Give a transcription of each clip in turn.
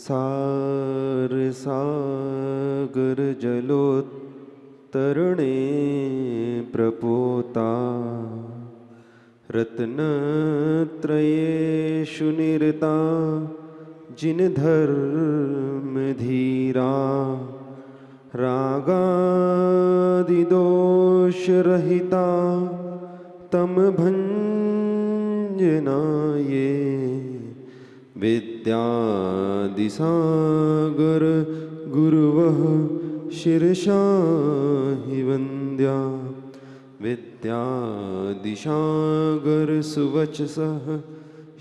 संसार सागर जलोत्तरणे प्रपोता रत्नत्रयेषु निरता जिन धर्म धीरा रागादिदोष रहिता तम भंजनाये विद्यादिसागर गुरुवः शिरसा हि वन्द्या विद्यादिसागर सुवचसः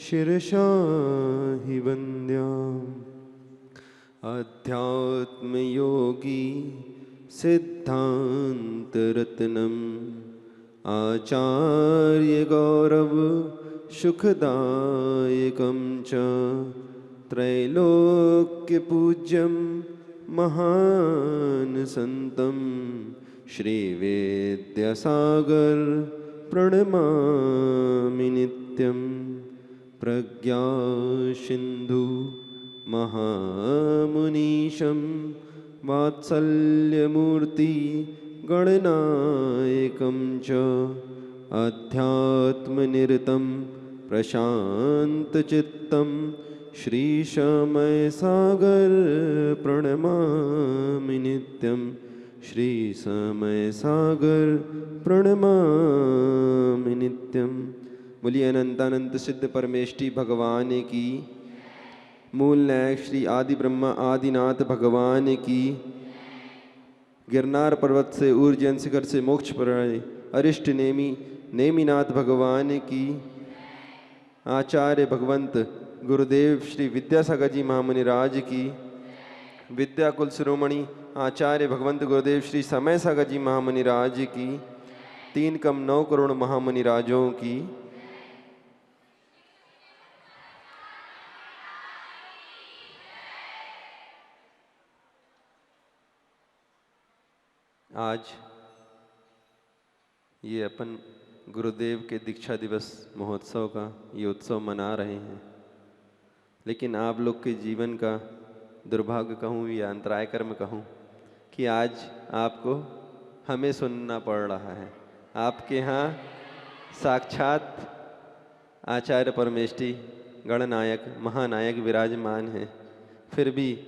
शिरसा हि वन्द्या अध्यात्मयोगी सिद्धान्तरत्नम् आचार्य गौरव सुखदायकं च त्रैलोक्यपूज्यं महान् संतं श्रीवेद्यसागर प्रणमामि नित्यं प्रज्ञासिन्धु महामुनीशं वात्सल्यमूर्ति गणनायकं च अध्यात्मनिरतं प्रशान्तचित्तं श्रीशमयसागर प्रणमामि नित्यं श्रीशमयसागर प्रणमामि नित्यं। बोलिए अनंतानंत सिद्ध परमेष्टि भगवान की, मूल नायक श्री आदि ब्रह्मा आदिनाथ भगवान की, गिरनार पर्वत से ऊर्जन शिखर से मोक्ष पर अरिष्ट नेमी नेमिनाथ भगवान की, आचार्य भगवंत गुरुदेव श्री विद्यासागर जी महामुनि राज की, विद्याकुल शिरोमणि आचार्य भगवंत गुरुदेव श्री समय सागर जी महामुनि राज की, 3 कम 9 करोड़ महामुनि राजों की। आज ये अपन गुरुदेव के दीक्षा दिवस महोत्सव का ये उत्सव मना रहे हैं, लेकिन आप लोग के जीवन का दुर्भाग्य कहूँ या अंतराय कर्म कहूँ कि आज आपको हमें सुनना पड़ रहा है। आपके यहाँ साक्षात आचार्य परमेष्टि गणनायक महानायक विराजमान हैं, फिर भी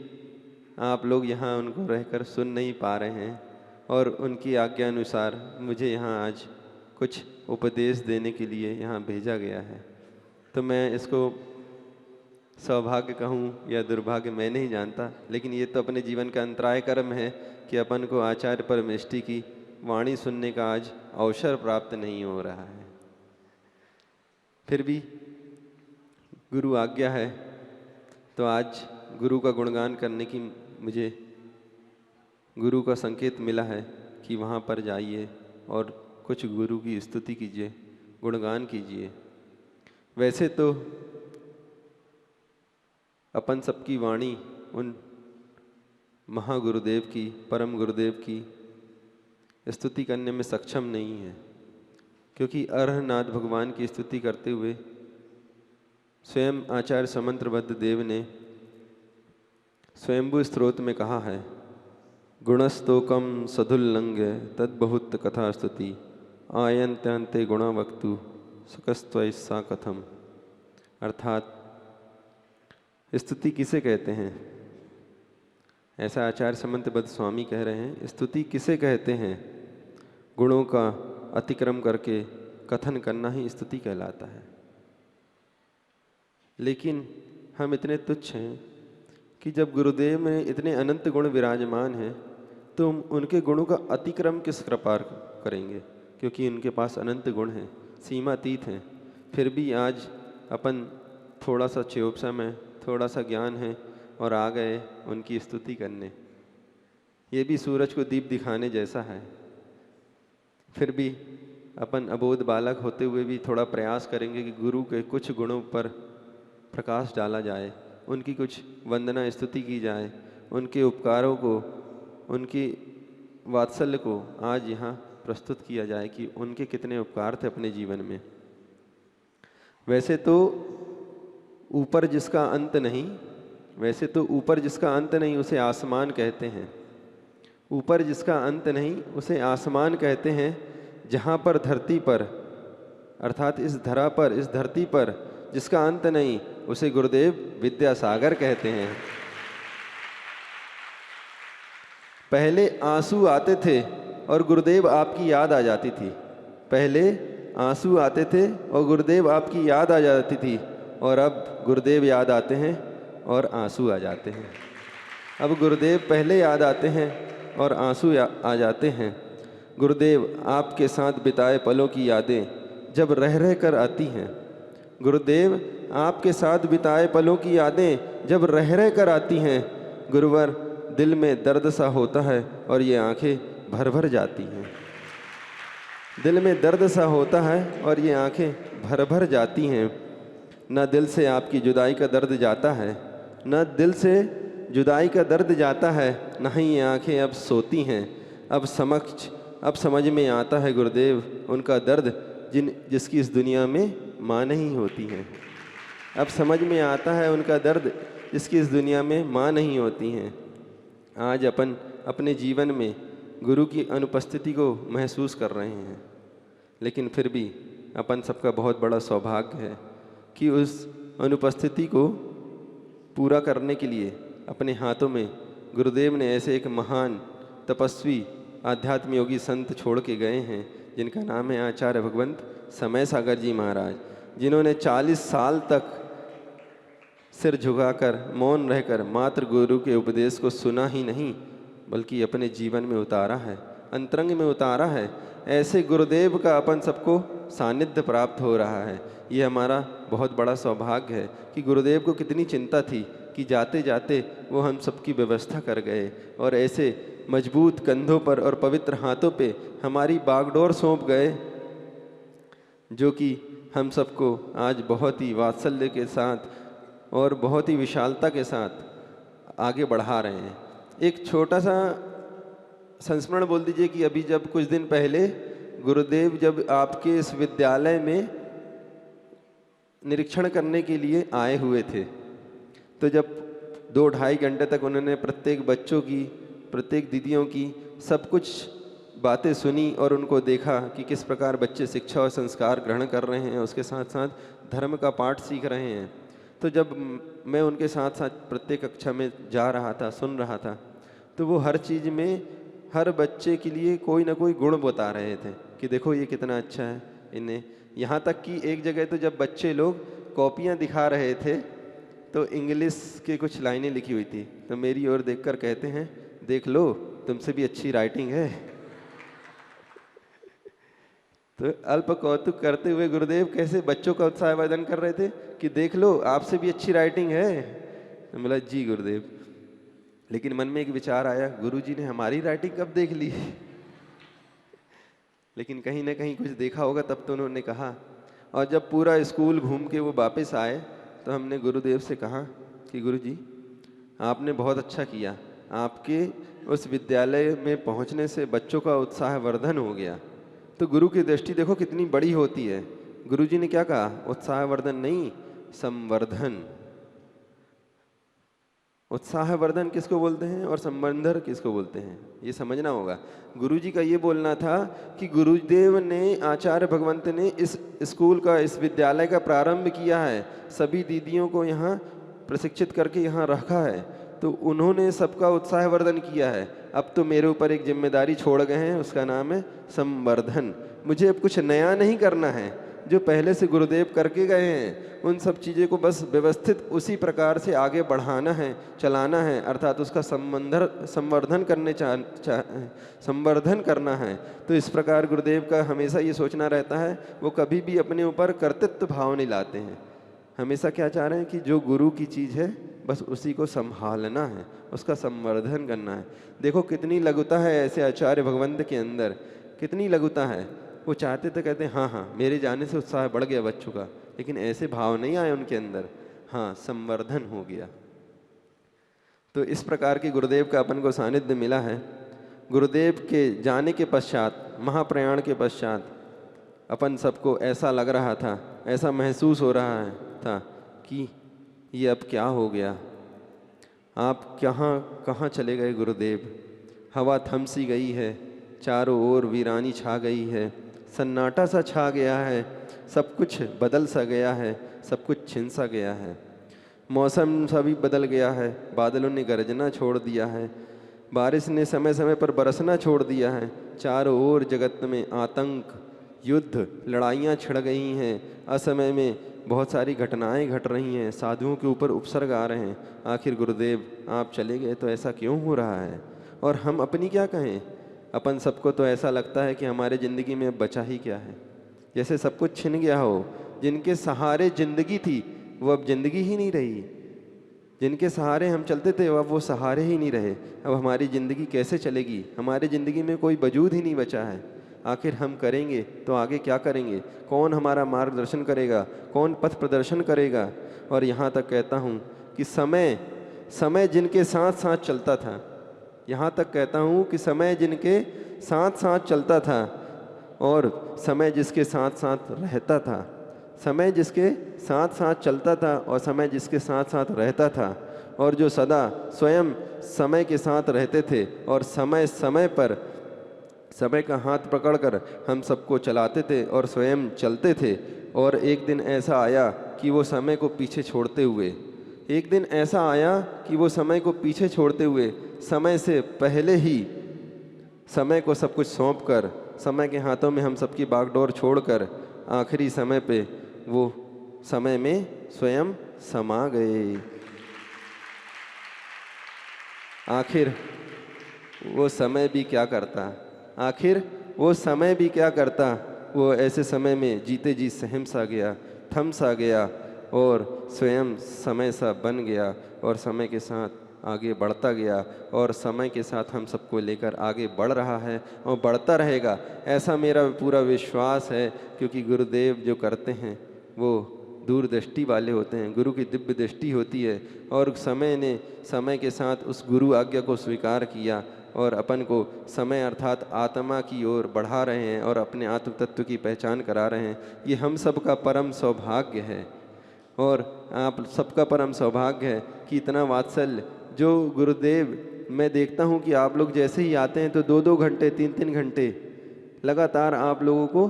आप लोग यहाँ उनको रहकर सुन नहीं पा रहे हैं और उनकी आज्ञा अनुसार मुझे यहाँ आज कुछ उपदेश देने के लिए यहाँ भेजा गया है। तो मैं इसको सौभाग्य कहूँ या दुर्भाग्य मैं नहीं जानता, लेकिन ये तो अपने जीवन का अंतराय कर्म है कि अपन को आचार्य परमेष्टि की वाणी सुनने का आज अवसर प्राप्त नहीं हो रहा है। फिर भी गुरु आज्ञा है तो आज गुरु का गुणगान करने की मुझे गुरु का संकेत मिला है कि वहाँ पर जाइए और कुछ गुरु की स्तुति कीजिए, गुणगान कीजिए। वैसे तो अपन सबकी वाणी उन महागुरुदेव की, परम गुरुदेव की स्तुति करने में सक्षम नहीं है, क्योंकि अरहनाथ भगवान की स्तुति करते हुए स्वयं आचार्य समंत्रबद्ध देव ने स्वयंभू स्तोत्र में कहा है, गुणस्तोकम सधुल्लंघ्य तद्बहुत कथा स्तुति आयन्त्यन्ते गुणा वक्तु सुखस्त्वैसा कथम। अर्थात स्तुति किसे कहते हैं, ऐसा आचार्य समंत्रबद्ध स्वामी कह रहे हैं, स्तुति किसे कहते हैं? गुणों का अतिक्रम करके कथन करना ही स्तुति कहलाता है। लेकिन हम इतने तुच्छ हैं कि जब गुरुदेव में इतने अनंत गुण विराजमान हैं तो उनके गुणों का अतिक्रम किस प्रकार करेंगे, क्योंकि उनके पास अनंत गुण हैं, सीमातीत हैं। फिर भी आज अपन थोड़ा सा चेयोपसा में थोड़ा सा ज्ञान है और आ गए उनकी स्तुति करने। ये भी सूरज को दीप दिखाने जैसा है। फिर भी अपन अबोध बालक होते हुए भी थोड़ा प्रयास करेंगे कि गुरु के कुछ गुणों पर प्रकाश डाला जाए, उनकी कुछ वंदना स्तुति की जाए, उनके उपकारों को, उनकी वात्सल्य को आज यहाँ प्रस्तुत किया जाए कि उनके कितने उपकार थे अपने जीवन में। वैसे तो ऊपर जिसका अंत नहीं वैसे तो ऊपर जिसका अंत नहीं उसे आसमान कहते हैं, ऊपर जिसका अंत नहीं उसे आसमान कहते हैं। जहाँ पर धरती पर अर्थात इस धरा पर, इस धरती पर जिसका अंत नहीं उसे गुरुदेव विद्यासागर कहते हैं। पहले आंसू आते थे और गुरुदेव आपकी याद आ जाती थी। पहले आंसू आते थे और गुरुदेव आपकी याद आ जाती थी, और अब गुरुदेव याद आते हैं और आंसू आ जाते हैं। अब गुरुदेव पहले याद आते हैं और आंसू आ जाते हैं। गुरुदेव आपके साथ बिताए पलों की यादें जब रह रह कर आती हैं। गुरुदेव आपके साथ बिताए पलों की यादें जब रह रह कर आती हैं। गुरुवर दिल में दर्द सा होता है और ये आंखें भर भर जाती हैं। दिल में दर्द सा होता है और ये आंखें भर भर जाती हैं। न दिल से आपकी जुदाई का दर्द जाता है, न दिल से जुदाई का दर्द जाता है, न ही ये आंखें अब सोती हैं। अब समझ में आता है गुरुदेव उनका दर्द जिसकी इस दुनिया में माँ नहीं होती हैं। अब समझ में आता है उनका दर्द जिसकी इस दुनिया में माँ नहीं होती हैं। आज अपन अपने जीवन में गुरु की अनुपस्थिति को महसूस कर रहे हैं, लेकिन फिर भी अपन सबका बहुत बड़ा सौभाग्य है कि उस अनुपस्थिति को पूरा करने के लिए अपने हाथों में गुरुदेव ने ऐसे एक महान तपस्वी आध्यात्म योगी संत छोड़ के गए हैं, जिनका नाम है आचार्य भगवंत समय सागर जी महाराज, जिन्होंने 40 साल तक सिर झुकाकर मौन रहकर मात्र गुरु के उपदेश को सुना ही नहीं बल्कि अपने जीवन में उतारा है, अंतरंग में उतारा है। ऐसे गुरुदेव का अपन सबको सानिध्य प्राप्त हो रहा है। ये हमारा बहुत बड़ा सौभाग्य है कि गुरुदेव को कितनी चिंता थी कि जाते जाते वो हम सबकी व्यवस्था कर गए और ऐसे मजबूत कंधों पर और पवित्र हाथों पे हमारी बागडोर सौंप गए, जो कि हम सबको आज बहुत ही वात्सल्य के साथ और बहुत ही विशालता के साथ आगे बढ़ा रहे हैं। एक छोटा सा संस्मरण बोल दीजिए कि अभी जब कुछ दिन पहले गुरुदेव जब आपके इस विद्यालय में निरीक्षण करने के लिए आए हुए थे, तो जब 2-2.5 घंटे तक उन्होंने प्रत्येक बच्चों की, प्रत्येक दीदियों की सब कुछ बातें सुनी और उनको देखा कि किस प्रकार बच्चे शिक्षा और संस्कार ग्रहण कर रहे हैं, उसके साथ साथ धर्म का पाठ सीख रहे हैं। तो जब मैं उनके साथ साथ प्रत्येक कक्षा में जा रहा था, सुन रहा था, तो वो हर चीज़ में हर बच्चे के लिए कोई ना कोई गुण बता रहे थे कि देखो ये कितना अच्छा है इन्हें। यहाँ तक कि एक जगह तो जब बच्चे लोग कॉपियाँ दिखा रहे थे तो इंग्लिश के कुछ लाइनें लिखी हुई थी, तो मेरी ओर देखकर कहते हैं देख लो तुमसे भी अच्छी राइटिंग है। तो अल्प कौतुक करते हुए गुरुदेव कैसे बच्चों का उत्साहवर्धन कर रहे थे कि देख लो आपसे भी अच्छी राइटिंग है। तो बोला जी गुरुदेव, लेकिन मन में एक विचार आया गुरुजी ने हमारी राइटिंग कब देख ली। लेकिन कहीं ना कहीं कुछ देखा होगा तब तो उन्होंने कहा। और जब पूरा स्कूल घूम के वो वापस आए तो हमने गुरुदेव से कहा कि गुरुजी आपने बहुत अच्छा किया, आपके उस विद्यालय में पहुंचने से बच्चों का उत्साहवर्धन हो गया। तो गुरु की दृष्टि देखो कितनी बड़ी होती है। गुरुजी ने क्या कहा, उत्साहवर्धन नहीं संवर्धन। उत्साहवर्धन किसको बोलते हैं और संवर्धन किसको बोलते हैं, ये समझना होगा। गुरुजी का ये बोलना था कि गुरुदेव ने, आचार्य भगवंत ने इस स्कूल का, इस विद्यालय का प्रारंभ किया है, सभी दीदियों को यहाँ प्रशिक्षित करके यहाँ रखा है, तो उन्होंने सबका उत्साहवर्धन किया है। अब तो मेरे ऊपर एक जिम्मेदारी छोड़ गए हैं, उसका नाम है संवर्धन। मुझे अब कुछ नया नहीं करना है, जो पहले से गुरुदेव करके गए हैं उन सब चीज़ों को बस व्यवस्थित उसी प्रकार से आगे बढ़ाना है, चलाना है, अर्थात उसका संवर्धन करना है। तो इस प्रकार गुरुदेव का हमेशा ये सोचना रहता है, वो कभी भी अपने ऊपर कर्तृत्व भाव नहीं लाते हैं। हमेशा क्या चाह रहे हैं कि जो गुरु की चीज़ है बस उसी को संभालना है, उसका संवर्धन करना है। देखो कितनी लघुता है ऐसे आचार्य भगवंत के अंदर, कितनी लघुता है। वो चाहते तो कहते हैं हाँ हाँ मेरे जाने से उत्साह बढ़ गया बच्चों का, लेकिन ऐसे भाव नहीं आए उनके अंदर, हाँ संवर्धन हो गया। तो इस प्रकार के गुरुदेव का अपन को सानिध्य मिला है। गुरुदेव के जाने के पश्चात, महाप्रयाण के पश्चात अपन सबको ऐसा लग रहा था, ऐसा महसूस हो रहा था कि ये अब क्या हो गया, आप कहाँ कहाँ चले गए गुरुदेव। हवा थम सी गई है, चारों ओर वीरानी छा गई है, सन्नाटा सा छा गया है, सब कुछ बदल सा गया है, सब कुछ छिन सा गया है। मौसम सा भी बदल गया है, बादलों ने गरजना छोड़ दिया है, बारिश ने समय समय पर बरसना छोड़ दिया है। चारों ओर जगत में आतंक, युद्ध, लड़ाइयाँ छिड़ गई हैं। असमय में बहुत सारी घटनाएं घट रही हैं, साधुओं के ऊपर उपसर्ग आ रहे हैं। आखिर गुरुदेव आप चले गए तो ऐसा क्यों हो रहा है? और हम अपनी क्या कहें? अपन सबको तो ऐसा लगता है कि हमारे ज़िंदगी में अब बचा ही क्या है, जैसे सब कुछ छिन गया हो। जिनके सहारे ज़िंदगी थी वो अब ज़िंदगी ही नहीं रही, जिनके सहारे हम चलते थे अब वो सहारे ही नहीं रहे। अब हमारी ज़िंदगी कैसे चलेगी? हमारी ज़िंदगी में कोई वजूद ही नहीं बचा है। आखिर हम करेंगे तो आगे क्या करेंगे? कौन हमारा मार्गदर्शन करेगा? कौन पथ प्रदर्शन करेगा? और यहाँ तक कहता हूँ कि समय समय जिनके साथ साथ चलता था, यहाँ तक कहता हूँ कि समय जिनके साथ साथ चलता था और समय जिसके साथ साथ रहता था, समय जिसके साथ साथ चलता था और समय जिसके साथ साथ रहता था, और जो सदा स्वयं समय के साथ रहते थे और समय समय पर समय का हाथ पकड़कर हम सबको चलाते थे और स्वयं चलते थे। और एक दिन ऐसा आया कि वो समय को पीछे छोड़ते हुए, एक दिन ऐसा आया कि वो समय को पीछे छोड़ते हुए समय से पहले ही समय को सब कुछ सौंप कर, समय के हाथों में हम सबकी बागडोर छोड़कर आखिरी समय पे वो समय में स्वयं समा गए। आखिर वो समय भी क्या करता, आखिर वो समय भी क्या करता। वो ऐसे समय में जीते जी सहम सा गया, थम सा गया और स्वयं समय सा बन गया और समय के साथ आगे बढ़ता गया और समय के साथ हम सबको लेकर आगे बढ़ रहा है और बढ़ता रहेगा, ऐसा मेरा पूरा विश्वास है। क्योंकि गुरुदेव जो करते हैं वो दूरदृष्टि वाले होते हैं, गुरु की दिव्य दृष्टि होती है। और समय ने समय के साथ उस गुरु आज्ञा को स्वीकार किया और अपन को समय अर्थात आत्मा की ओर बढ़ा रहे हैं और अपने आत्म तत्व की पहचान करा रहे हैं। ये हम सबका परम सौभाग्य है और आप सबका परम सौभाग्य है कि इतना वात्सल्य जो गुरुदेव, मैं देखता हूँ कि आप लोग जैसे ही आते हैं तो 2-2 घंटे 3-3 घंटे लगातार आप लोगों को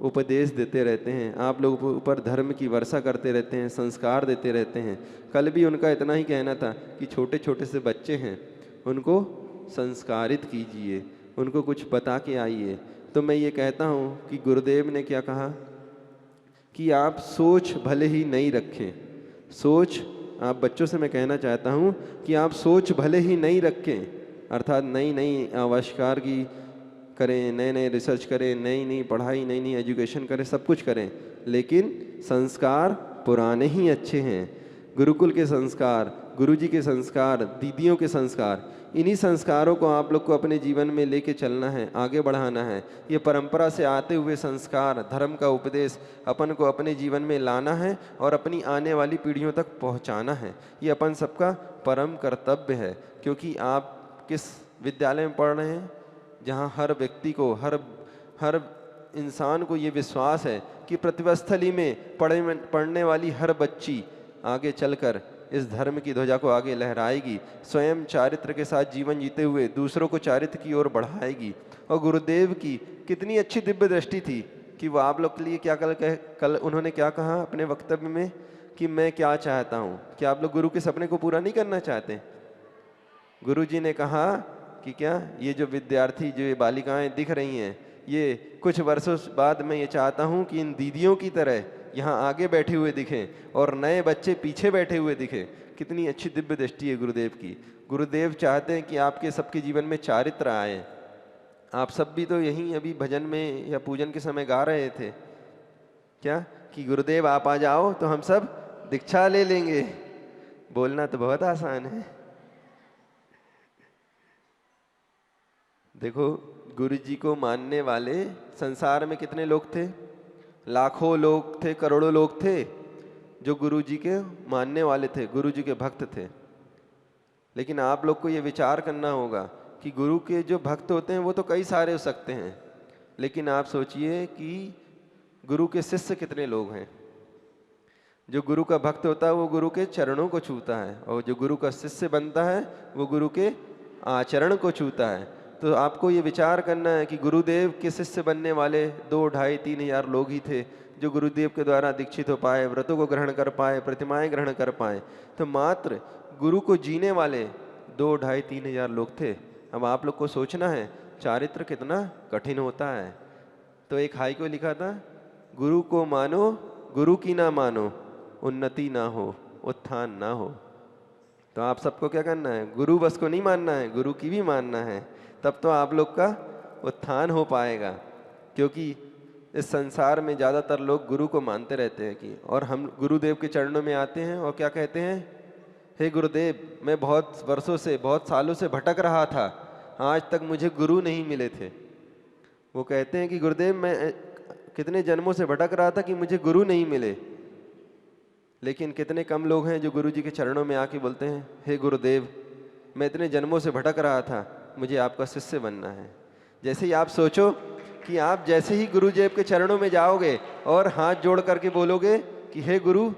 उपदेश देते रहते हैं, आप लोगों के ऊपर धर्म की वर्षा करते रहते हैं, संस्कार देते रहते हैं। कल भी उनका इतना ही कहना था कि छोटे छोटे से बच्चे हैं, उनको संस्कारित कीजिए, उनको कुछ बता के आइए। तो मैं ये कहता हूँ कि गुरुदेव ने क्या कहा कि आप सोच भले ही नहीं रखें, सोच, आप बच्चों से मैं कहना चाहता हूँ कि आप सोच भले ही नहीं रखें, अर्थात नई नई आविष्कार की करें, नए नए रिसर्च करें, नई नई पढ़ाई, नई नई एजुकेशन करें, सब कुछ करें, लेकिन संस्कार पुराने ही अच्छे हैं। गुरुकुल के संस्कार, गुरुजी के संस्कार, दीदियों के संस्कार, इन्हीं संस्कारों को आप लोग को अपने जीवन में लेके चलना है, आगे बढ़ाना है। ये परंपरा से आते हुए संस्कार, धर्म का उपदेश अपन को अपने जीवन में लाना है और अपनी आने वाली पीढ़ियों तक पहुंचाना है। ये अपन सबका परम कर्तव्य है। क्योंकि आप किस विद्यालय में पढ़ रहे हैं जहाँ हर व्यक्ति को, हर इंसान को ये विश्वास है कि प्रतिभास्थली में पढ़ने वाली हर बच्ची आगे चलकर इस धर्म की ध्वजा को आगे लहराएगी, स्वयं चारित्र के साथ जीवन जीते हुए दूसरों को चारित्र की ओर बढ़ाएगी। और गुरुदेव की कितनी अच्छी दिव्य दृष्टि थी कि वो आप लोग के लिए क्या कल उन्होंने क्या कहा अपने वक्तव्य में कि मैं क्या चाहता हूँ। क्या आप लोग गुरु के सपने को पूरा नहीं करना चाहते? गुरु जी ने कहा कि क्या ये जो विद्यार्थी, जो ये बालिकाएं दिख रही हैं, ये कुछ वर्षों बाद मैं ये चाहता हूँ कि इन दीदियों की तरह यहाँ आगे बैठे हुए दिखें और नए बच्चे पीछे बैठे हुए दिखें। कितनी अच्छी दिव्य दृष्टि है गुरुदेव की। गुरुदेव चाहते हैं कि आपके सबके जीवन में चारित्र आए। आप सब भी तो यहीं अभी भजन में या पूजन के समय गा रहे थे क्या कि गुरुदेव आप आ जाओ तो हम सब दीक्षा ले लेंगे। बोलना तो बहुत आसान है। देखो, गुरु जी को मानने वाले संसार में कितने लोग थे? लाखों लोग थे, करोड़ों लोग थे जो गुरु जी के मानने वाले थे, गुरु जी के भक्त थे। लेकिन आप लोग को ये विचार करना होगा कि गुरु के जो भक्त होते हैं वो तो कई सारे हो सकते हैं, लेकिन आप सोचिए कि गुरु के शिष्य कितने लोग हैं। जो गुरु का भक्त होता है वो गुरु के चरणों को छूता है, और जो गुरु का शिष्य बनता है वो गुरु के आचरण को छूता है। तो आपको ये विचार करना है कि गुरुदेव के शिष्य बनने वाले 2, 2.5, 3 हज़ार लोग ही थे जो गुरुदेव के द्वारा दीक्षित हो पाए, व्रतों को ग्रहण कर पाए, प्रतिमाएं ग्रहण कर पाए। तो मात्र गुरु को जीने वाले 2, 2.5, 3 हज़ार लोग थे। अब आप लोग को सोचना है चारित्र कितना कठिन होता है। तो एक हाई को लिखा था, गुरु को मानो गुरु की ना मानो, उन्नति ना हो उत्थान ना हो। तो आप सबको क्या करना है, गुरु बस को नहीं मानना है, गुरु की भी मानना है, तब तो आप लोग का उत्थान हो पाएगा। क्योंकि इस संसार में ज़्यादातर लोग गुरु को मानते रहते हैं कि, और हम गुरुदेव के चरणों में आते हैं और क्या कहते हैं, हे गुरुदेव, मैं बहुत वर्षों से, बहुत सालों से भटक रहा था, आज तक मुझे गुरु नहीं मिले थे। वो कहते हैं कि गुरुदेव, मैं कितने जन्मों से भटक रहा था कि मुझे गुरु नहीं मिले। लेकिन कितने कम लोग हैं जो गुरु जी के चरणों में आके बोलते हैं, हे गुरुदेव, मैं इतने जन्मों से भटक रहा था, मुझे आपका शिष्य बनना है। जैसे ही आप सोचो कि आप जैसे ही गुरुदेव के चरणों में जाओगे और हाथ जोड़ करके बोलोगे कि हे गुरु,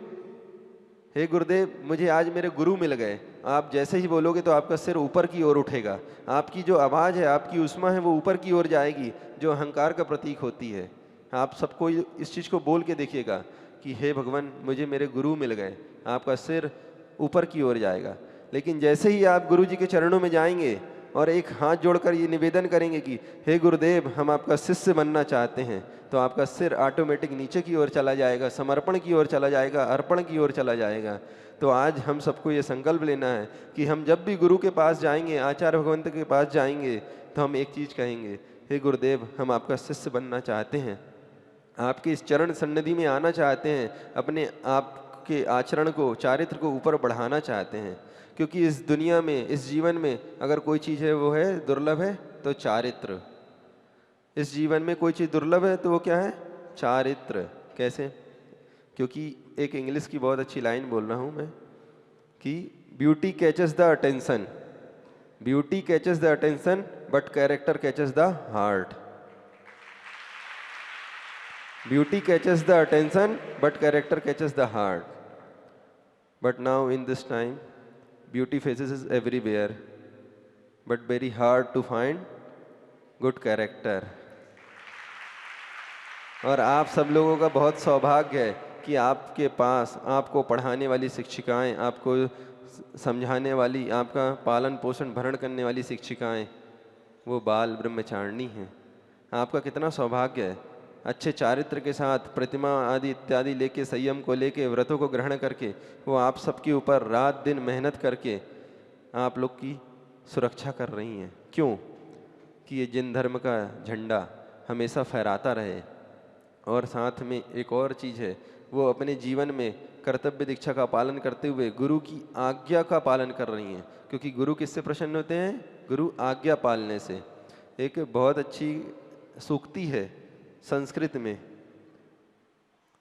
हे गुरुदेव, मुझे आज मेरे गुरु मिल गए, आप जैसे ही बोलोगे तो आपका सिर ऊपर की ओर उठेगा, आपकी जो आवाज़ है, आपकी उष्मा है, वो ऊपर की ओर जाएगी, जो अहंकार का प्रतीक होती है। आप सबको इस चीज़ को बोल के देखिएगा कि हे भगवान, मुझे मेरे गुरु मिल गए, आपका सिर ऊपर की ओर जाएगा। लेकिन जैसे ही आप गुरु जी के चरणों में जाएंगे और एक हाथ जोड़कर ये निवेदन करेंगे कि हे गुरुदेव, हम आपका शिष्य बनना चाहते हैं, तो आपका सिर ऑटोमेटिक नीचे की ओर चला जाएगा, समर्पण की ओर चला जाएगा, अर्पण की ओर चला जाएगा। तो आज हम सबको ये संकल्प लेना है कि हम जब भी गुरु के पास जाएंगे, आचार्य भगवंत के पास जाएंगे, तो हम एक चीज़ कहेंगे, हे गुरुदेव, हम आपका शिष्य बनना चाहते हैं, आपके इस चरण सन्निधि में आना चाहते हैं, अपने आप के आचरण को, चारित्र को ऊपर बढ़ाना चाहते हैं। क्योंकि इस दुनिया में, इस जीवन में अगर कोई चीज़ है वो है दुर्लभ है तो चारित्र। इस जीवन में कोई चीज़ दुर्लभ है तो वो क्या है, चारित्र। कैसे? क्योंकि एक इंग्लिश की बहुत अच्छी लाइन बोल रहा हूँ मैं कि beauty catches the attention, beauty catches the attention but character catches the heart. Beauty catches the attention, but character catches the heart. But now in this time, beauty faces is everywhere, but very hard to find good character. और आप सब लोगों का बहुत सौभाग्य है कि आपके पास आपको पढ़ाने वाली शिक्षिकाएं, आपको समझाने वाली, आपका पालन पोषण भरण करने वाली शिक्षिकाएं वो बाल ब्रह्मचारिणी हैं। आपका कितना सौभाग्य है। अच्छे चारित्र के साथ प्रतिमा आदि इत्यादि लेके, संयम को लेके, व्रतों को ग्रहण करके, वो आप सबके ऊपर रात दिन मेहनत करके आप लोग की सुरक्षा कर रही हैं। क्यों? कि ये जिन धर्म का झंडा हमेशा फहराता रहे। और साथ में एक और चीज़ है, वो अपने जीवन में कर्तव्य दीक्षा का पालन करते हुए गुरु की आज्ञा का पालन कर रही हैं। क्योंकि गुरु किससे प्रसन्न होते हैं? गुरु आज्ञा पालने से। एक बहुत अच्छी सूक्ति है संस्कृत में,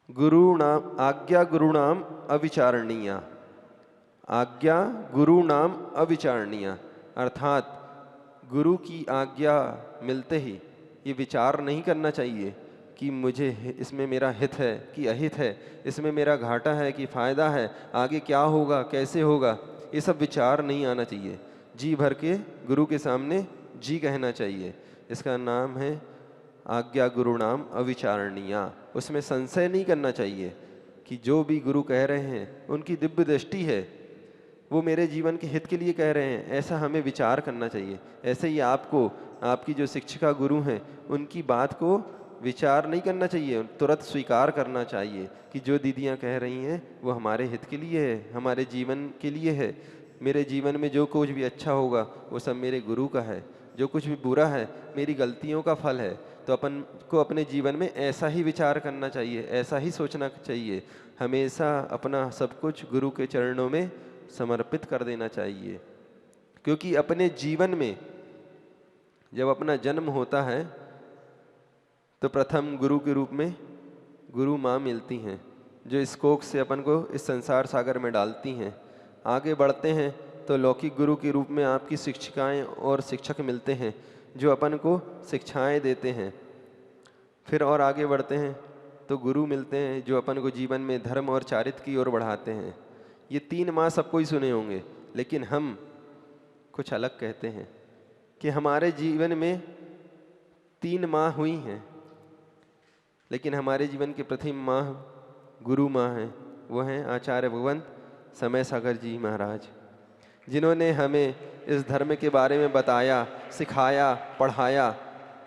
गुरुणाम आज्ञा गुरुणाम अविचारणीया, आज्ञा गुरुणाम अविचारणीया। अर्थात गुरु की आज्ञा मिलते ही ये विचार नहीं करना चाहिए कि मुझे इसमें मेरा हित है कि अहित है, इसमें मेरा घाटा है कि फ़ायदा है, आगे क्या होगा, कैसे होगा, ये सब विचार नहीं आना चाहिए। जी भर के गुरु के सामने जी कहना चाहिए। इसका नाम है आज्ञा गुरुणाम अविचारणीया। उसमें संशय नहीं करना चाहिए कि जो भी गुरु कह रहे हैं उनकी दिव्य दृष्टि है, वो मेरे जीवन के हित के लिए कह रहे हैं, ऐसा हमें विचार करना चाहिए। ऐसे ही आपको आपकी जो शिक्षिका गुरु हैं उनकी बात को विचार नहीं करना चाहिए, तुरंत स्वीकार करना चाहिए कि जो दीदियाँ कह रही हैं वो हमारे हित के लिए है, हमारे जीवन के लिए है। मेरे जीवन में जो कुछ भी अच्छा होगा वो सब मेरे गुरु का है, जो कुछ भी बुरा है मेरी गलतियों का फल है। तो अपन को अपने जीवन में ऐसा ही विचार करना चाहिए, ऐसा ही सोचना चाहिए, हमेशा अपना सब कुछ गुरु के चरणों में समर्पित कर देना चाहिए। क्योंकि अपने जीवन में जब अपना जन्म होता है तो प्रथम गुरु के रूप में गुरु माँ मिलती हैं, जो इस कोख से अपन को इस संसार सागर में डालती हैं। आगे बढ़ते हैं तो लौकिक गुरु के रूप में आपकी शिक्षिकाएं और शिक्षक मिलते हैं, जो अपन को शिक्षाएं देते हैं। फिर और आगे बढ़ते हैं तो गुरु मिलते हैं जो अपन को जीवन में धर्म और चारित्र की ओर बढ़ाते हैं। ये 3 माँ सबको ही सुने होंगे, लेकिन हम कुछ अलग कहते हैं कि हमारे जीवन में 3 माँ हुई हैं, लेकिन हमारे जीवन की प्रथम माँ गुरु माँ हैं। वो हैं आचार्य भगवंत समय सागर जी महाराज, जिन्होंने हमें इस धर्म के बारे में बताया, सिखाया, पढ़ाया।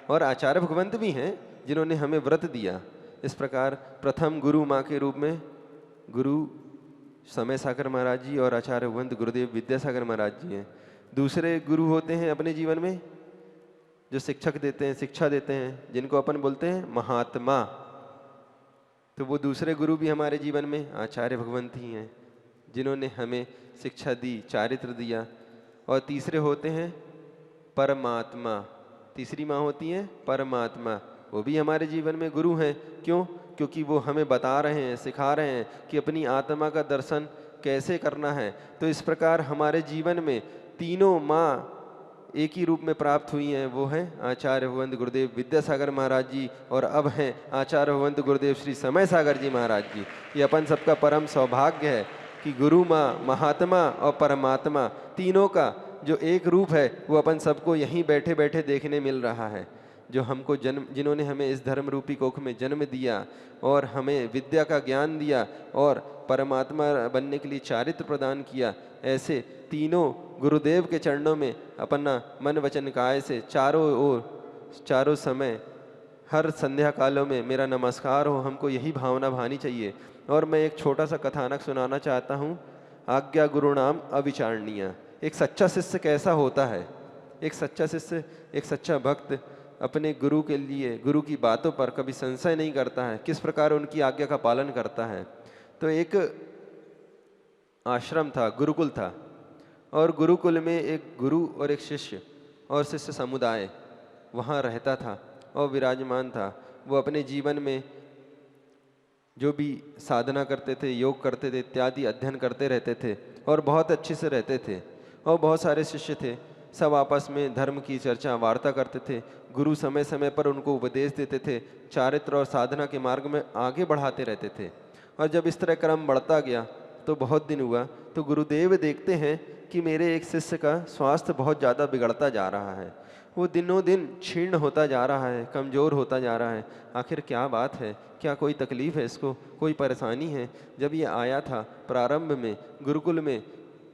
और आचार्य भगवंत भी हैं जिन्होंने हमें व्रत दिया। इस प्रकार प्रथम गुरु माँ के रूप में गुरु समय सागर महाराज जी और आचार्य भगवंत गुरुदेव विद्यासागर महाराज जी हैं। दूसरे गुरु होते हैं अपने जीवन में जो शिक्षक देते हैं, शिक्षा देते हैं, जिनको अपन बोलते हैं महात्मा। तो वो दूसरे गुरु भी हमारे जीवन में आचार्य भगवंत ही हैं, जिन्होंने हमें शिक्षा दी, चारित्र दिया। और तीसरे होते हैं परमात्मा। तीसरी माँ होती हैं परमात्मा। वो भी हमारे जीवन में गुरु हैं। क्यों? क्योंकि वो हमें बता रहे हैं, सिखा रहे हैं कि अपनी आत्मा का दर्शन कैसे करना है। तो इस प्रकार हमारे जीवन में तीनों माँ एक ही रूप में प्राप्त हुई हैं। वो हैं आचार्य भगवंत गुरुदेव विद्यासागर महाराज जी और अब हैं आचार्य भगवंत गुरुदेव श्री समय सागर जी महाराज जी। ये अपन सबका परम सौभाग्य है कि गुरु माँ, महात्मा और परमात्मा तीनों का जो एक रूप है वो अपन सबको यहीं बैठे बैठे देखने मिल रहा है। जो हमको जन्म, जिन्होंने हमें इस धर्म रूपी कोख में जन्म दिया और हमें विद्या का ज्ञान दिया और परमात्मा बनने के लिए चारित्र प्रदान किया, ऐसे तीनों गुरुदेव के चरणों में अपना मन वचन काया से चारों ओर, चारों समय, हर संध्या कालों में मेरा नमस्कार हो। हमको यही भावना भानी चाहिए। और मैं एक छोटा सा कथानक सुनाना चाहता हूँ। आज्ञा गुरु नाम अविचारणीय। एक सच्चा शिष्य कैसा होता है? एक सच्चा शिष्य, एक सच्चा भक्त अपने गुरु के लिए, गुरु की बातों पर कभी संशय नहीं करता है, किस प्रकार उनकी आज्ञा का पालन करता है। तो एक आश्रम था, गुरुकुल था, और गुरुकुल में एक गुरु और एक शिष्य और शिष्य समुदाय वहाँ रहता था और विराजमान था। वो अपने जीवन में जो भी साधना करते थे, योग करते थे, इत्यादि अध्ययन करते रहते थे और बहुत अच्छे से रहते थे। और बहुत सारे शिष्य थे, सब आपस में धर्म की चर्चा, वार्ता करते थे। गुरु समय समय पर उनको उपदेश देते थे, चारित्र और साधना के मार्ग में आगे बढ़ाते रहते थे। और जब इस तरह क्रम बढ़ता गया तो बहुत दिन हुआ तो गुरुदेव देखते हैं कि मेरे एक शिष्य का स्वास्थ्य बहुत ज़्यादा बिगड़ता जा रहा है। वो दिनों दिन क्षीण होता जा रहा है, कमज़ोर होता जा रहा है। आखिर क्या बात है? क्या कोई तकलीफ़ है इसको? कोई परेशानी है? जब ये आया था प्रारंभ में, गुरुकुल में,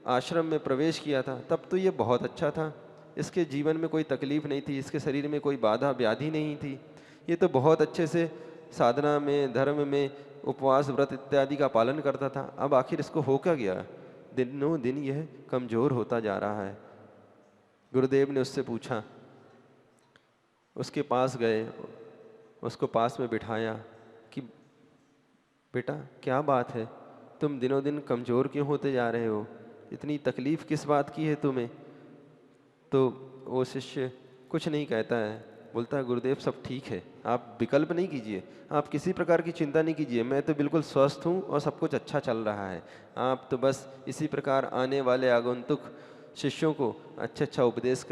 आश्रम में प्रवेश किया था, तब तो ये बहुत अच्छा था। इसके जीवन में कोई तकलीफ़ नहीं थी, इसके शरीर में कोई बाधा व्याधि नहीं थी। ये तो बहुत अच्छे से साधना में, धर्म में, उपवास, व्रत इत्यादि का पालन करता था। अब आखिर इसको हो क्या गया? दिनों दिन यह कमज़ोर होता जा रहा है। गुरुदेव ने उससे पूछा, उसके पास गए, उसको पास में बिठाया कि बेटा क्या बात है, तुम दिनों दिन कमज़ोर क्यों होते जा रहे हो? इतनी तकलीफ़ किस बात की है तुम्हें? तो वो शिष्य कुछ नहीं कहता है, बोलता है गुरुदेव सब ठीक है, आप विकल्प नहीं कीजिए, आप किसी प्रकार की चिंता नहीं कीजिए, मैं तो बिल्कुल स्वस्थ हूँ और सब कुछ अच्छा चल रहा है। आप तो बस इसी प्रकार आने वाले आगंतुक शिष्यों को अच्छा उपदेश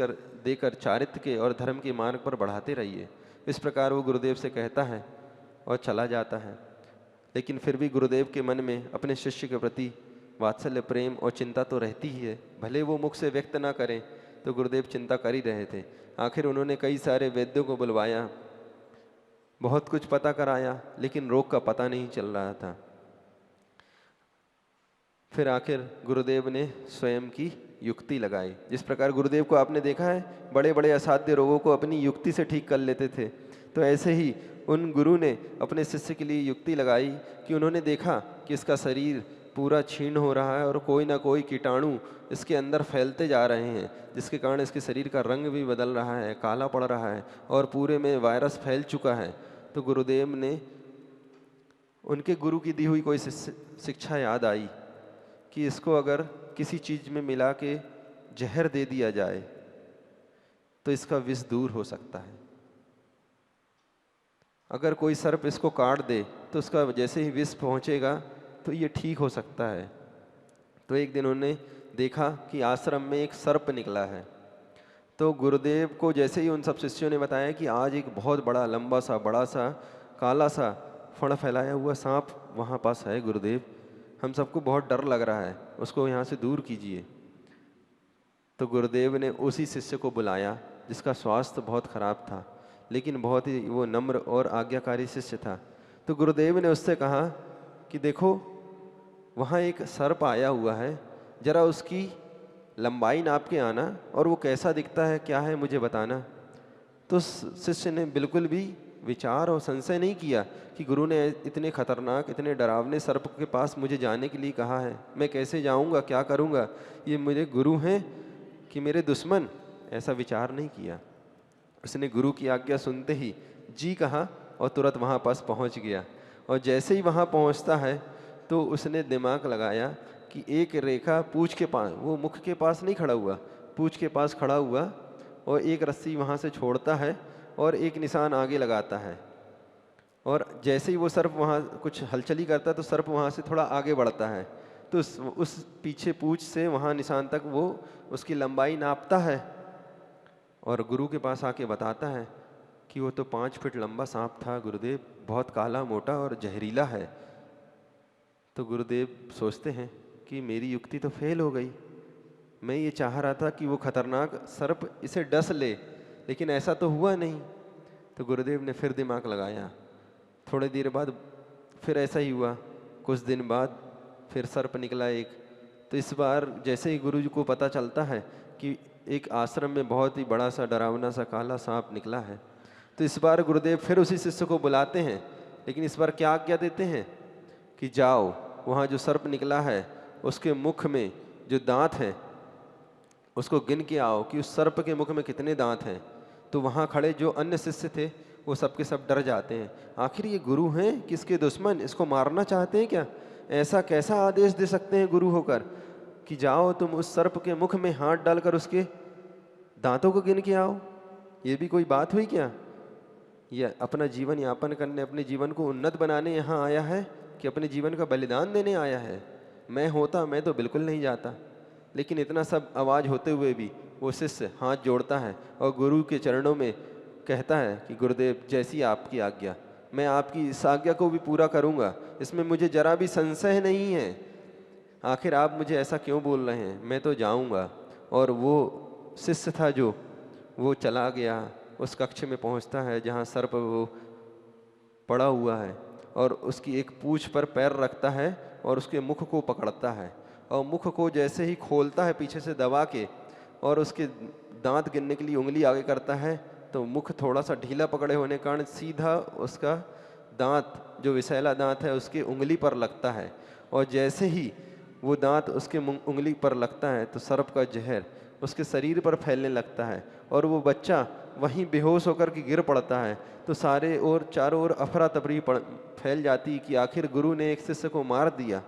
देकर चारित्र के और धर्म के मार्ग पर बढ़ाते रहिए। इस प्रकार वो गुरुदेव से कहता है और चला जाता है। लेकिन फिर भी गुरुदेव के मन में अपने शिष्य के प्रति वात्सल्य, प्रेम और चिंता तो रहती ही है। भले वो मुख से व्यक्त ना करें तो गुरुदेव चिंता कर ही रहे थे। आखिर उन्होंने कई सारे वैद्यों को बुलवाया, बहुत कुछ पता कराया, लेकिन रोग का पता नहीं चल रहा था। फिर आखिर गुरुदेव ने स्वयं की युक्ति लगाई। जिस प्रकार गुरुदेव को आपने देखा है, बड़े बड़े असाध्य रोगों को अपनी युक्ति से ठीक कर लेते थे, तो ऐसे ही उन गुरु ने अपने शिष्य के लिए युक्ति लगाई कि उन्होंने देखा कि इसका शरीर पूरा क्षीण हो रहा है और कोई ना कोई कीटाणु इसके अंदर फैलते जा रहे हैं, जिसके कारण इसके शरीर का रंग भी बदल रहा है, काला पड़ रहा है और पूरे में वायरस फैल चुका है। तो गुरुदेव ने, उनके गुरु की दी हुई कोई शिक्षा याद आई कि इसको अगर किसी चीज़ में मिला के जहर दे दिया जाए तो इसका विष दूर हो सकता है। अगर कोई सर्प इसको काट दे तो उसका जैसे ही विष पहुंचेगा तो ये ठीक हो सकता है। तो एक दिन उन्होंने देखा कि आश्रम में एक सर्प निकला है। तो गुरुदेव को जैसे ही उन सब शिष्यों ने बताया कि आज एक बहुत बड़ा, लंबा सा, बड़ा सा, काला सा फण फैलाया हुआ सांप वहाँ पास है गुरुदेव, हम सबको बहुत डर लग रहा है, उसको यहाँ से दूर कीजिए। तो गुरुदेव ने उसी शिष्य को बुलाया जिसका स्वास्थ्य बहुत खराब था, लेकिन बहुत ही वो नम्र और आज्ञाकारी शिष्य था। तो गुरुदेव ने उससे कहा कि देखो वहाँ एक सर्प आया हुआ है, जरा उसकी लंबाई नाप के आना और वो कैसा दिखता है क्या है मुझे बताना। तो शिष्य ने बिल्कुल भी विचार और संशय नहीं किया कि गुरु ने इतने खतरनाक इतने डरावने सर्प के पास मुझे जाने के लिए कहा है, मैं कैसे जाऊंगा, क्या करूंगा, ये मेरे गुरु हैं कि मेरे दुश्मन, ऐसा विचार नहीं किया। उसने गुरु की आज्ञा सुनते ही जी कहा और तुरंत वहाँ पास पहुँच गया। और जैसे ही वहाँ पहुँचता है तो उसने दिमाग लगाया कि एक रेखा पूँछ के पास, वो मुख के पास नहीं खड़ा हुआ, पूँछ के पास खड़ा हुआ और एक रस्सी वहाँ से छोड़ता है और एक निशान आगे लगाता है। और जैसे ही वो सर्प वहाँ कुछ हलचली करता है तो सर्प वहाँ से थोड़ा आगे बढ़ता है, तो उस पीछे पूँछ से वहाँ निशान तक वो उसकी लंबाई नापता है और गुरु के पास आके बताता है कि वो तो 5 फीट लंबा सांप था गुरुदेव, बहुत काला मोटा और जहरीला है। तो गुरुदेव सोचते हैं कि मेरी युक्ति तो फेल हो गई, मैं ये चाह रहा था कि वो खतरनाक सर्प इसे डस ले, लेकिन ऐसा तो हुआ नहीं। तो गुरुदेव ने फिर दिमाग लगाया, थोड़ी देर बाद फिर ऐसा ही हुआ, कुछ दिन बाद फिर सर्प निकला एक। तो इस बार जैसे ही गुरु जी को पता चलता है कि एक आश्रम में बहुत ही बड़ा सा डरावना सा काला सांप निकला है, तो इस बार गुरुदेव फिर उसी शिष्य को बुलाते हैं, लेकिन इस बार क्या आज्ञा देते हैं कि जाओ वहाँ जो सर्प निकला है उसके मुख में जो दांत हैं उसको गिन के आओ कि उस सर्प के मुख में कितने दांत हैं। तो वहाँ खड़े जो अन्य शिष्य थे वो सब के सब डर जाते हैं, आखिर ये गुरु हैं किसके दुश्मन, इसको मारना चाहते हैं क्या, ऐसा कैसा आदेश दे सकते हैं गुरु होकर कि जाओ तुम उस सर्प के मुख में हाथ डालकर उसके दांतों को गिन के आओ। ये भी कोई बात हुई क्या? यह अपना जीवन यापन करने, अपने जीवन को उन्नत बनाने यहाँ आया है कि अपने जीवन का बलिदान देने आया है? मैं होता मैं तो बिल्कुल नहीं जाता। लेकिन इतना सब आवाज़ होते हुए भी वो शिष्य हाथ जोड़ता है और गुरु के चरणों में कहता है कि गुरुदेव जैसी आपकी आज्ञा, मैं आपकी इस आज्ञा को भी पूरा करूँगा, इसमें मुझे जरा भी संशय नहीं है। आखिर आप मुझे ऐसा क्यों बोल रहे हैं, मैं तो जाऊँगा। और वो शिष्य था जो वो चला गया, उस कक्ष में पहुँचता है जहाँ सर्प वो पड़ा हुआ है और उसकी एक पूँछ पर पैर रखता है और उसके मुख को पकड़ता है और मुख को जैसे ही खोलता है पीछे से दबा के और उसके दांत गिनने के लिए उंगली आगे करता है, तो मुख थोड़ा सा ढीला पकड़े होने के कारण सीधा उसका दांत जो विषैला दांत है उसके उंगली पर लगता है। और जैसे ही वो दांत उसके उंगली पर लगता है तो सर्प का जहर उसके शरीर पर फैलने लगता है और वो बच्चा वहीं बेहोश होकर के गिर पड़ता है। तो सारे और चारों ओर अफरा तफरी फैल जाती कि आखिर गुरु ने एक शिष्य को मार दिया,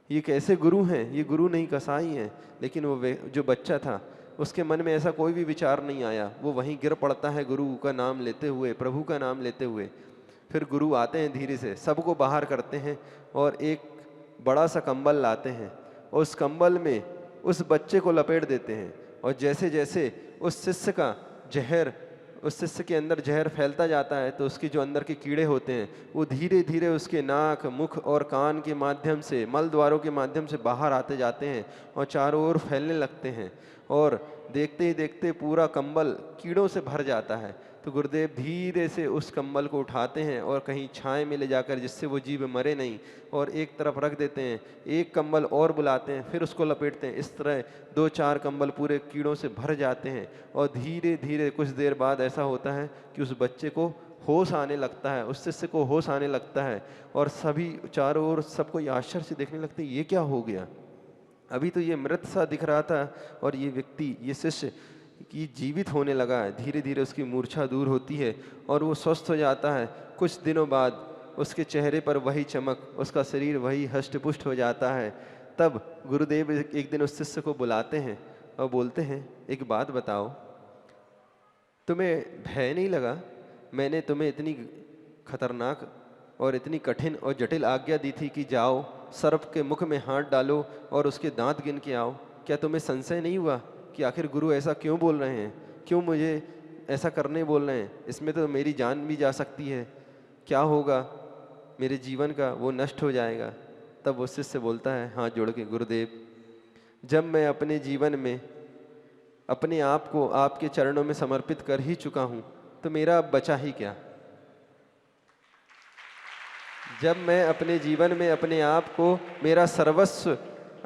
ये कैसे गुरु हैं, ये गुरु नहीं कसाई हैं। लेकिन वो जो बच्चा था उसके मन में ऐसा कोई भी विचार नहीं आया, वो वहीं गिर पड़ता है गुरु का नाम लेते हुए, प्रभु का नाम लेते हुए। फिर गुरु आते हैं, धीरे से सबको बाहर करते हैं और एक बड़ा सा कंबल लाते हैं और उस कंबल में उस बच्चे को लपेट देते हैं। और जैसे जैसे उस शिष्य का जहर, उस शिष्य के अंदर जहर फैलता जाता है तो उसके जो अंदर के कीड़े होते हैं वो धीरे धीरे उसके नाक, मुख और कान के माध्यम से, मल द्वारों के माध्यम से बाहर आते जाते हैं और चारों ओर फैलने लगते हैं और देखते ही देखते पूरा कंबल कीड़ों से भर जाता है। तो गुरुदेव धीरे से उस कंबल को उठाते हैं और कहीं छाए में ले जाकर, जिससे वो जीव मरे नहीं, और एक तरफ रख देते हैं। एक कंबल और बुलाते हैं, फिर उसको लपेटते हैं। इस तरह 2-4 कंबल पूरे कीड़ों से भर जाते हैं और धीरे धीरे कुछ देर बाद ऐसा होता है कि उस बच्चे को होश आने लगता है, उस शिष्य को होश आने लगता है और सभी चारों ओर सबको ये आश्चर्य से देखने लगते हैं, ये क्या हो गया? अभी तो ये मृत सा दिख रहा था और ये व्यक्ति, ये शिष्य की जीवित होने लगा है। धीरे धीरे उसकी मूर्छा दूर होती है और वो स्वस्थ हो जाता है। कुछ दिनों बाद उसके चेहरे पर वही चमक, उसका शरीर वही हष्ट-पुष्ट हो जाता है। तब गुरुदेव एक दिन उस शिष्य को बुलाते हैं और बोलते हैं, एक बात बताओ, तुम्हें भय नहीं लगा? मैंने तुम्हें इतनी खतरनाक और इतनी कठिन और जटिल आज्ञा दी थी कि जाओ सर्प के मुख में हाथ डालो और उसके दांत गिन के आओ। क्या तुम्हें संशय नहीं हुआ कि आखिर गुरु ऐसा क्यों बोल रहे हैं, क्यों मुझे ऐसा करने बोल रहे हैं? इसमें तो मेरी जान भी जा सकती है, क्या होगा? मेरे जीवन का वो नष्ट हो जाएगा। तब वो शिष्य बोलता है हाथ जोड़ के, गुरुदेव जब मैं अपने जीवन में अपने आप को आपके चरणों में समर्पित कर ही चुका हूँ तो मेरा अब बचा ही क्या। जब मैं अपने जीवन में अपने आप को मेरा सर्वस्व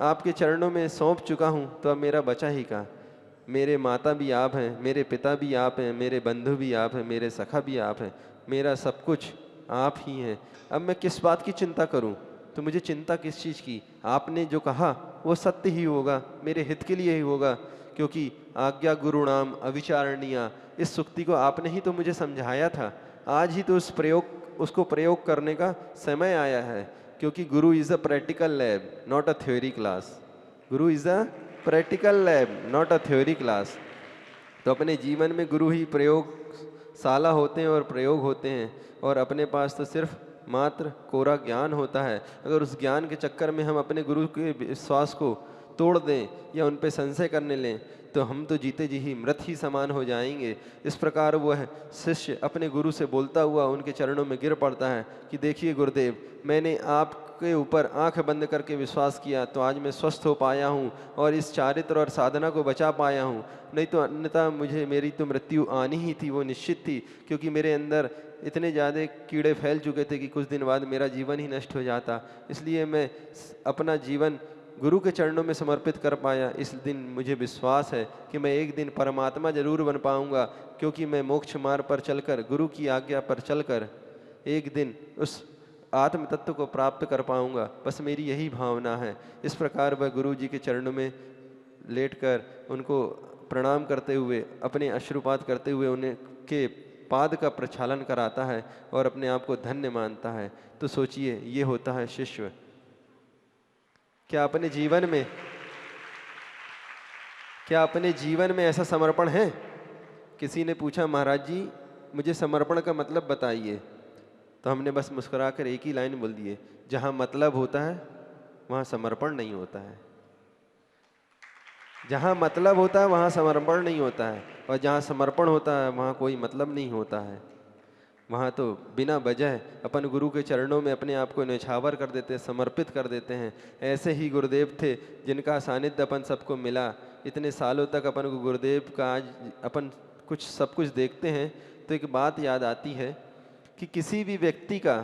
आपके चरणों में सौंप चुका हूँ तो अब मेरा बचा ही क्या। मेरे माता भी आप हैं, मेरे पिता भी आप हैं, मेरे बंधु भी आप हैं, मेरे सखा भी आप हैं, मेरा सब कुछ आप ही हैं। अब मैं किस बात की चिंता करूं? तो मुझे चिंता किस चीज़ की? आपने जो कहा वो सत्य ही होगा, मेरे हित के लिए ही होगा, क्योंकि आज्ञा गुरुणाम अविचारणीया, इस सूक्ति को आपने ही तो मुझे समझाया था। आज ही तो उसको प्रयोग करने का समय आया है, क्योंकि guru is a practical lab not a theory class. Guru is a practical lab not a theory class. तो अपने जीवन में गुरु ही प्रयोगशाला होते हैं और प्रयोग होते हैं, और अपने पास तो सिर्फ मात्र कोरा ज्ञान होता है। अगर उस ज्ञान के चक्कर में हम अपने गुरु के विश्वास को तोड़ दें या उन पे संशय करने लें तो हम तो जीते जी ही मृत ही समान हो जाएंगे। इस प्रकार वह शिष्य अपने गुरु से बोलता हुआ उनके चरणों में गिर पड़ता है कि देखिए गुरुदेव, मैंने आपके ऊपर आंख बंद करके विश्वास किया तो आज मैं स्वस्थ हो पाया हूँ और इस चारित्र और साधना को बचा पाया हूँ, नहीं तो अन्यथा मेरी तो मृत्यु आनी ही थी, वो निश्चित थी, क्योंकि मेरे अंदर इतने ज़्यादा कीड़े फैल चुके थे कि कुछ दिन बाद मेरा जीवन ही नष्ट हो जाता। इसलिए मैं अपना जीवन गुरु के चरणों में समर्पित कर पाया। इस दिन मुझे विश्वास है कि मैं एक दिन परमात्मा जरूर बन पाऊंगा, क्योंकि मैं मोक्ष मार्ग पर चलकर, गुरु की आज्ञा पर चलकर एक दिन उस आत्म तत्व को प्राप्त कर पाऊंगा। बस मेरी यही भावना है। इस प्रकार वह गुरु जी के चरणों में लेटकर उनको प्रणाम करते हुए, अपने अश्रुपात करते हुए उन्हें के पाद का प्रक्षालन कराता है और अपने आप को धन्य मानता है। तो सोचिए, ये होता है शिष्य। क्या अपने जीवन में ऐसा समर्पण है? किसी ने पूछा, महाराज जी मुझे समर्पण का मतलब बताइए। तो हमने बस मुस्कुराकर एक ही लाइन बोल दिए, जहाँ मतलब होता है वहाँ समर्पण नहीं होता है। जहाँ मतलब होता है वहाँ समर्पण नहीं होता है, और जहाँ समर्पण होता है वहाँ कोई मतलब नहीं होता है। वहाँ तो बिना वजह अपन गुरु के चरणों में अपने आप को न्यौछावर कर देते हैं, समर्पित कर देते हैं। ऐसे ही गुरुदेव थे जिनका सानिध्य अपन सबको मिला। इतने सालों तक अपन को गुरुदेव का आज अपन सब कुछ देखते हैं तो एक बात याद आती है कि किसी भी व्यक्ति का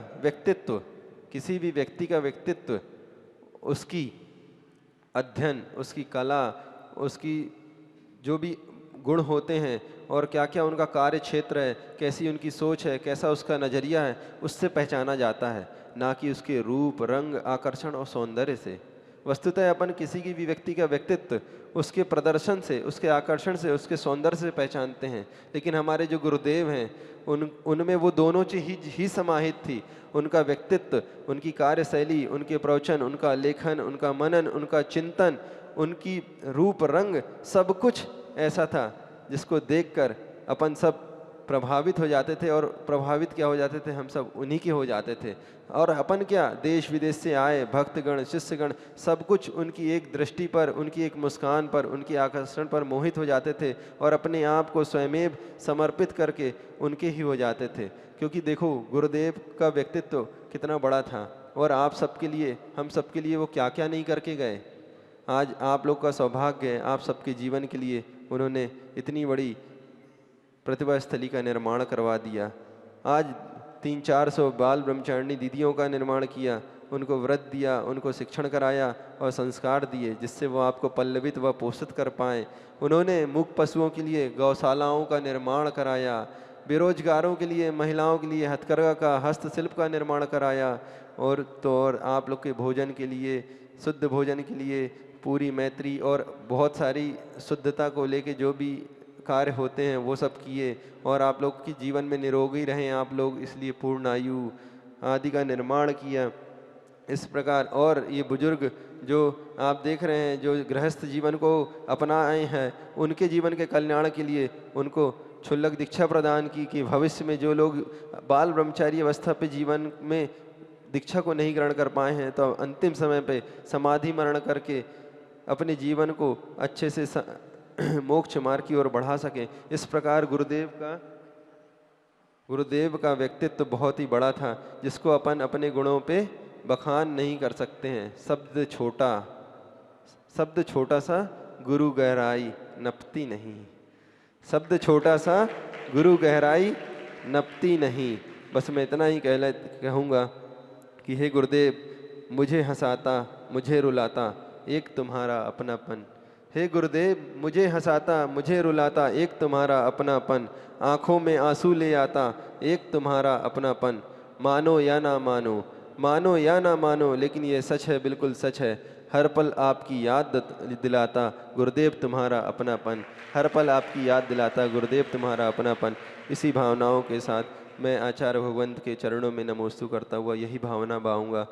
व्यक्तित्व उसकी अध्ययन, उसकी कला, उसकी जो भी गुण होते हैं और क्या क्या उनका कार्य क्षेत्र है, कैसी उनकी सोच है, कैसा उसका नज़रिया है, उससे पहचाना जाता है, ना कि उसके रूप, रंग, आकर्षण और सौंदर्य से। वस्तुतः अपन किसी की भी व्यक्ति का व्यक्तित्व उसके प्रदर्शन से, उसके आकर्षण से, उसके सौंदर्य से पहचानते हैं। लेकिन हमारे जो गुरुदेव हैं उनमें वो दोनों चीज़ ही समाहित थी। उनका व्यक्तित्व, उनकी कार्यशैली, उनके प्रवचन, उनका लेखन, उनका मनन, उनका चिंतन, उनकी रूप रंग, सब कुछ ऐसा था जिसको देखकर अपन सब प्रभावित हो जाते थे। और प्रभावित क्या हो जाते थे, हम सब उन्हीं के हो जाते थे। और अपन क्या, देश विदेश से आए भक्तगण, शिष्यगण, सब कुछ उनकी एक दृष्टि पर, उनकी एक मुस्कान पर, उनके आकर्षण पर मोहित हो जाते थे और अपने आप को स्वयमेव समर्पित करके उनके ही हो जाते थे। क्योंकि देखो गुरुदेव का व्यक्तित्व कितना बड़ा था, और आप सबके लिए, हम सबके लिए वो क्या क्या नहीं करके गए। आज आप लोग का सौभाग्य है, आप सबके जीवन के लिए उन्होंने इतनी बड़ी प्रतिभा स्थली का निर्माण करवा दिया। आज 300-400 बाल ब्रह्मचारिणी दीदियों का निर्माण किया, उनको व्रत दिया, उनको शिक्षण कराया और संस्कार दिए, जिससे वो आपको पल्लवित व पोषित कर पाएँ। उन्होंने मूक पशुओं के लिए गौशालाओं का निर्माण कराया, बेरोजगारों के लिए, महिलाओं के लिए हथकरघा का, हस्तशिल्प का निर्माण कराया, और आप लोग के भोजन के लिए, शुद्ध भोजन के लिए पूरी मैत्री और बहुत सारी शुद्धता को लेके जो भी कार्य होते हैं वो सब किए। और आप लोग की जीवन में निरोगी रहें आप लोग, इसलिए पूर्ण आयु आदि का निर्माण किया। इस प्रकार और ये बुजुर्ग जो आप देख रहे हैं, जो गृहस्थ जीवन को अपनाए हैं, उनके जीवन के कल्याण के लिए उनको क्षुल्लक दीक्षा प्रदान की कि भविष्य में जो लोग बाल ब्रह्मचारी अवस्था पे जीवन में दीक्षा को नहीं ग्रहण कर पाए हैं तो अंतिम समय पे समाधि मरण करके अपने जीवन को अच्छे से मोक्ष मार्ग की ओर बढ़ा सकें। इस प्रकार गुरुदेव का गुरुदेव का व्यक्तित्व बहुत ही बड़ा था, जिसको अपन अपने गुणों पे बखान नहीं कर सकते हैं। शब्द छोटा सा, गुरु गहराई नपती नहीं। शब्द छोटा सा, गुरु गहराई नपती नहीं। बस मैं इतना ही कहूँगा कि हे गुरुदेव, मुझे हंसाता मुझे रुलाता एक तुम्हारा अपनापन। हे गुरुदेव, मुझे हंसाता मुझे रुलाता एक तुम्हारा अपनापन। आँखों में आंसू ले आता एक तुम्हारा अपनापन। मानो या ना मानो, मानो या ना मानो, लेकिन ये सच है, बिल्कुल सच है। हर पल आपकी याद दिलाता गुरुदेव तुम्हारा अपनापन। हर पल आपकी याद दिलाता गुरुदेव तुम्हारा अपनापन। इसी भावनाओं के साथ मैं आचार्य भगवंत के चरणों में नमोस्तु करता हुआ यही भावना बाऊँगा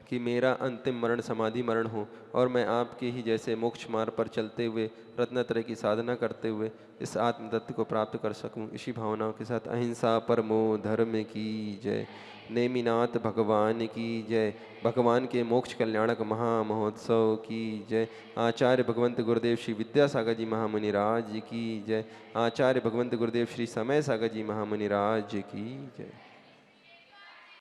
कि मेरा अंतिम मरण समाधि मरण हो और मैं आपके ही जैसे मोक्ष मार्ग पर चलते हुए रत्नत्रय की साधना करते हुए इस आत्म तत्व को प्राप्त कर सकूं। इसी भावनाओं के साथ अहिंसा परमो धर्म की जय। नेमिनाथ भगवान की जय। भगवान के मोक्ष कल्याणक महामहोत्सव की जय। आचार्य भगवंत गुरुदेव श्री विद्यासागर जी महामुनि राज की जय। आचार्य भगवंत गुरुदेव श्री समय सागर जी महामुनि राज की जय।